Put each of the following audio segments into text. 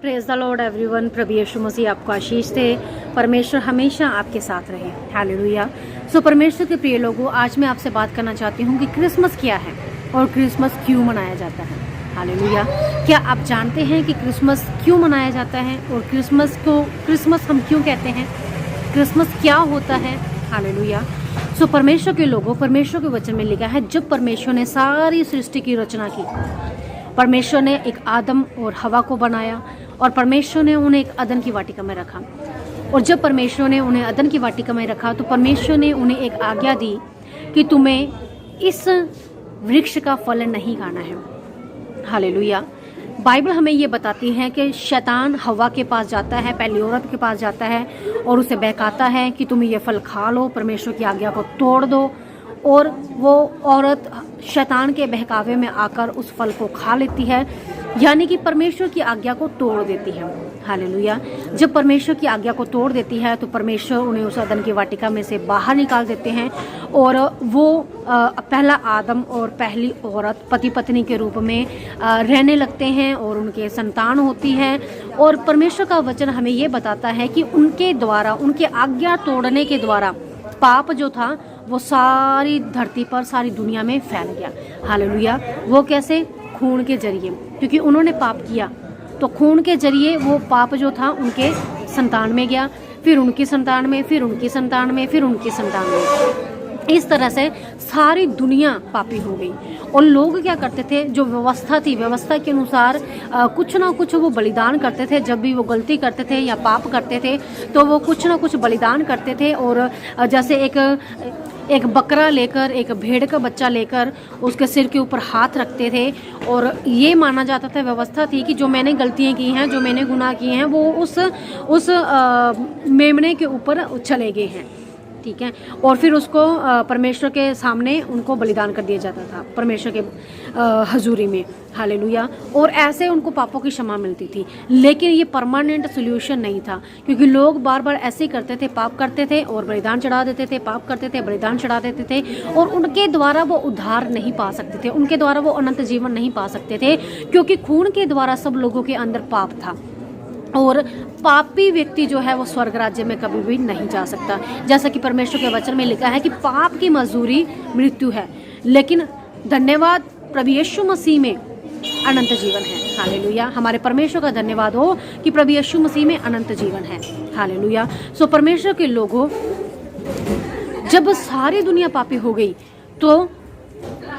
Praise the Lord everyone. प्रभु यीशु मसीह आपको आशीष दे। परमेश्वर हमेशा आपके साथ रहे। हालेलुया। सो परमेश्वर के प्रिय लोगों, आज मैं आपसे बात करना चाहती हूँ कि क्रिसमस क्या है और क्रिसमस क्यों मनाया जाता है। हालेलुया। क्या आप जानते हैं कि क्रिसमस क्यों मनाया जाता है और क्रिसमस हम क्यों कहते हैं? क्रिसमस क्या होता है? हालेलुया। सो परमेश्वर के लोगों, परमेश्वर के वचन में लिखा है, जब परमेश्वर ने सारी सृष्टि की रचना की, परमेश्वर ने एक आदम और हवा को बनाया और परमेश्वर ने उन्हें एक अदन की वाटिका में रखा। और जब परमेश्वर ने उन्हें अदन की वाटिका में रखा तो परमेश्वर ने उन्हें एक आज्ञा दी कि तुम्हें इस वृक्ष का फल नहीं खाना है। हालेलुया। बाइबल हमें ये बताती है कि शैतान हवा के पास जाता है, पहली औरत के पास जाता है और उसे बहकाता है कि तुम ये फल खा लो, परमेश्वर की आज्ञा को तोड़ दो। और वो औरत शैतान के बहकावे में आकर उस फल को खा लेती है, यानी कि परमेश्वर की आज्ञा को तोड़ देती है। हालेलुया। जब परमेश्वर की आज्ञा को तोड़ देती है तो परमेश्वर उन्हें उस अदन की वाटिका में से बाहर निकाल देते हैं और वो पहला आदम और पहली औरत पति पत्नी के रूप में रहने लगते हैं और उनके संतान होती है। और परमेश्वर का वचन हमें ये बताता है कि उनके द्वारा, उनके आज्ञा तोड़ने के द्वारा पाप जो था वो सारी धरती पर, सारी दुनिया में फैल गया। हालेलुया। वो कैसे? खून के जरिए, क्योंकि उन्होंने पाप किया तो खून के जरिए वो पाप जो था उनके संतान में गया, फिर उनकी संतान में, फिर उनकी संतान में, फिर उनकी संतान में। इस तरह से सारी दुनिया पापी हो गई। और लोग क्या करते थे, जो व्यवस्था थी, व्यवस्था के अनुसार कुछ ना कुछ वो बलिदान करते थे। जब भी वो गलती करते थे या पाप करते थे तो वो कुछ ना कुछ बलिदान करते थे। और जैसे एक बकरा लेकर, एक भेड़ का बच्चा लेकर उसके सिर के ऊपर हाथ रखते थे और ये माना जाता था, व्यवस्था थी कि जो मैंने गलतियां की हैं, जो मैंने गुनाह किए हैं, वो उस मेमने के ऊपर चले गए हैं। ठीक है। और फिर उसको परमेश्वर के सामने उनको बलिदान कर दिया जाता था, परमेश्वर के हजूरी में। हालेलुया। और ऐसे उनको पापों की क्षमा मिलती थी। लेकिन ये परमानेंट सोल्यूशन नहीं था, क्योंकि लोग बार बार ऐसे ही करते थे, पाप करते थे और बलिदान चढ़ा देते थे, पाप करते थे, बलिदान चढ़ा देते थे और उनके द्वारा वो उद्धार नहीं पा सकते थे, उनके द्वारा वो अनंत जीवन नहीं पा सकते थे, क्योंकि खून के द्वारा सब लोगों के अंदर पाप था। और पापी व्यक्ति जो है वो स्वर्ग राज्य में कभी भी नहीं जा सकता। जैसा कि परमेश्वर के वचन में लिखा है कि पाप की मजदूरी मृत्यु है, लेकिन धन्यवाद प्रभु यीशु मसीह में अनंत जीवन है। हालेलुया। हमारे परमेश्वर का धन्यवाद हो कि प्रभु यीशु मसीह में अनंत जीवन है। हालेलुया। सो परमेश्वर के लोगों, जब सारी दुनिया पापी हो गई तो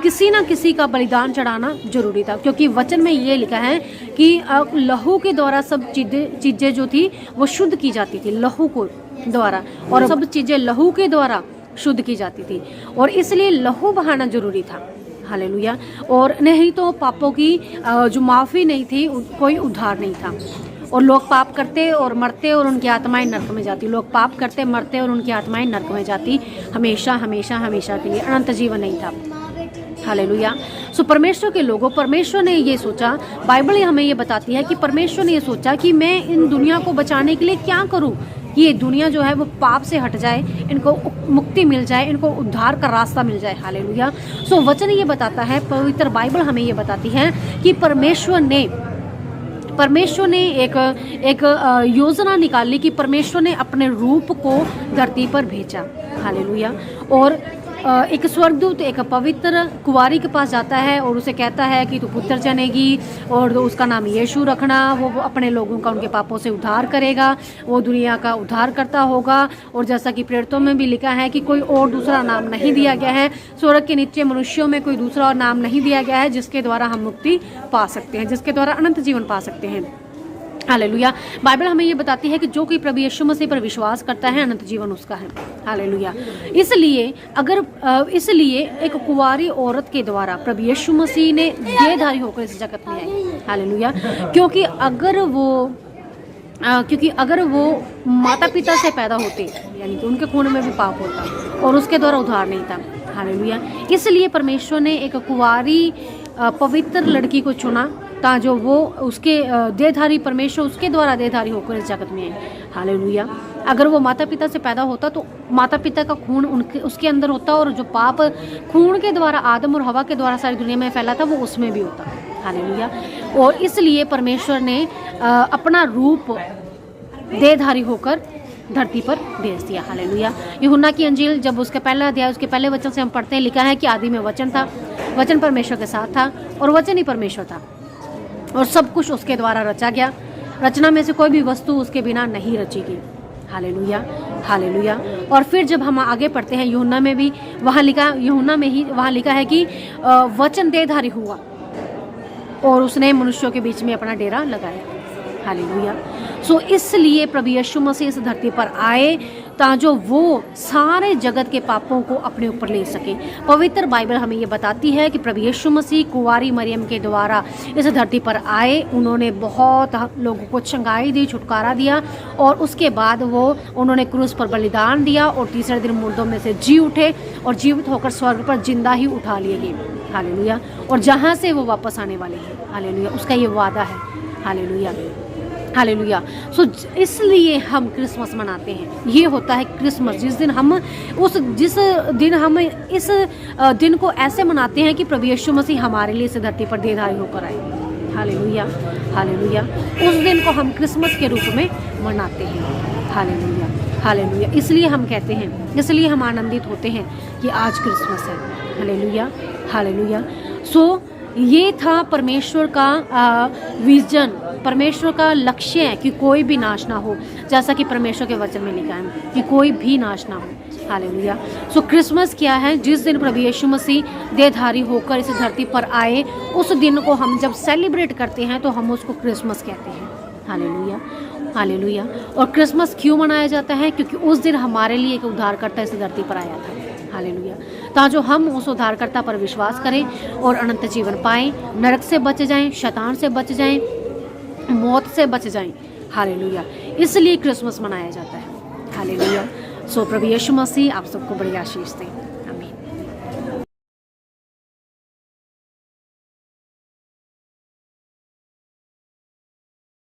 किसी ना किसी का बलिदान चढ़ाना जरूरी था, क्योंकि वचन में ये लिखा है कि लहू के द्वारा सब चीजें जो थी वो शुद्ध की जाती थी, लहू को द्वारा, और सब चीजें लहू के द्वारा शुद्ध की जाती थी और इसलिए लहू बहाना जरूरी था। हालेलुया। और नहीं तो पापों की जो माफी नहीं थी, कोई उद्धार नहीं था। और लोग पाप करते और मरते और उनकी आत्माएं नरक में जाती। लोग पाप करते, मरते और उनकी आत्माएं नरक में जाती, हमेशा हमेशा हमेशा के लिए। अनंत जीवन नहीं था। हालेलुया। सो परमेश्वर के लोगों, परमेश्वर ने ये सोचा, बाइबल हमें ये बताती है कि परमेश्वर ने ये सोचा कि मैं इन दुनिया को बचाने के लिए क्या करूं, ये दुनिया जो है वो पाप से हट जाए, इनको मुक्ति मिल जाए, इनको उद्धार का रास्ता मिल जाए। हालेलुया। सो वचन ये बताता है, पवित्र बाइबल हमें ये बताती है कि परमेश्वर ने एक योजना निकाली कि परमेश्वर ने अपने रूप को धरती पर भेजा। हालेलुया। और एक स्वर्गदूत एक पवित्र कुंवारी के पास जाता है और उसे कहता है कि तू पुत्र जनेगी और उसका नाम यीशु रखना। वो अपने लोगों का, उनके पापों से उद्धार करेगा, वो दुनिया का उद्धार करता होगा। और जैसा कि प्रेरितों में भी लिखा है कि कोई और दूसरा नाम नहीं दिया गया है, स्वर्ग के नीचे मनुष्यों में कोई दूसरा और नाम नहीं दिया गया है जिसके द्वारा हम मुक्ति पा सकते हैं, जिसके द्वारा अनंत जीवन पा सकते हैं। हालेलुया। बाइबल हमें ये बताती है कि जो कोई प्रभु यीशु मसीह पर विश्वास करता है, अनंत जीवन उसका है। हालेलुया। इसलिए एक कुंवारी औरत के द्वारा प्रभु यीशु मसीह ने देहधारी होकर इस जगत में आए। हालेलुया। क्योंकि अगर वो माता पिता से पैदा होते, यानी कि उनके खून में भी पाप होता और उसके द्वारा उद्धार नहीं था। हालेलुया। इसलिए परमेश्वर ने एक कुंवारी पवित्र लड़की को चुना जो वो उसके देहधारी, परमेश्वर उसके द्वारा देहधारी होकर इस जगत में है। हालेलुया। अगर वो माता पिता से पैदा होता तो माता पिता का खून उसके अंदर होता और जो पाप खून के द्वारा आदम और हवा के द्वारा सारी दुनिया में फैला था वो उसमें भी होता। हालेलुया। और इसलिए परमेश्वर ने अपना रूप देहधारी होकर धरती पर भेज दिया। हालेलुया। यूहन्ना की अंजील जब उसके पहला अध्याय उसके पहले वचन से हम पढ़ते हैं, लिखा है कि आदि में वचन था, वचन परमेश्वर के साथ था और वचन ही परमेश्वर था और सब कुछ उसके द्वारा रचा गया। रचना में से कोई भी वस्तु उसके बिना नहीं रची गई। Hallelujah, hallelujah. और फिर जब हम आगे पढ़ते हैं यूहन्ना में भी वहाँ लिखा है कि वचन देहधारी हुआ और उसने मनुष्यों के बीच में अपना डेरा लगाया। हालेलुया। सो इसलिए प्रभु यीशु मसीह इस धरती पर आए ताकि वो सारे जगत के पापों को अपने ऊपर ले सके। पवित्र बाइबल हमें ये बताती है कि प्रभु यीशु मसीह कुंवारी मरियम के द्वारा इस धरती पर आए। उन्होंने बहुत लोगों को चंगाई दी, छुटकारा दिया और उसके बाद उन्होंने क्रूस पर बलिदान दिया और तीसरे दिन मुर्दों में से जी उठे और जीवित होकर स्वर्ग पर जिंदा ही उठा लिए गए। हालेलुया। और जहाँ से वो वापस आने वाले हैं। हालेलुया। उसका ये वादा है। Hallelujah, hallelujah. सो इसलिए हम क्रिसमस मनाते हैं। ये होता है क्रिसमस, जिस दिन हम इस दिन को ऐसे मनाते हैं कि प्रभु यीशु मसीह हमारे लिए इस धरती पर देहधारी होकर आए। Hallelujah, hallelujah. उस दिन को हम क्रिसमस के रूप में मनाते हैं। Hallelujah, hallelujah. इसलिए हम कहते हैं, इसलिए हम आनंदित होते हैं कि आज क्रिसमस है। Hallelujah, hallelujah. सो ये था परमेश्वर का विजन, परमेश्वर का लक्ष्य है कि कोई भी नाश ना हो, जैसा कि परमेश्वर के वचन में लिखा है कि कोई भी नाश ना हो। हालेलुया। सो क्रिसमस क्या है? जिस दिन प्रभु यीशु मसीह देहधारी होकर इस धरती पर आए, उस दिन को हम जब सेलिब्रेट करते हैं तो हम उसको क्रिसमस कहते हैं। Hallelujah, hallelujah. और क्रिसमस क्यों मनाया जाता है? क्योंकि उस दिन हमारे लिए एक उद्धारकर्ता इस धरती पर आया था। हालेलुया। ताकि हम उस उद्धारकर्ता पर विश्वास करें और अनंत जीवन पाएं, नरक से बच जाएं, शैतान से बच जाएं, मौत से बच जाएं। हालेलुया। इसलिए क्रिसमस मनाया जाता है। हालेलुया। सो प्रभु यीशु मसीह आप सबको बड़ी आशीष दें।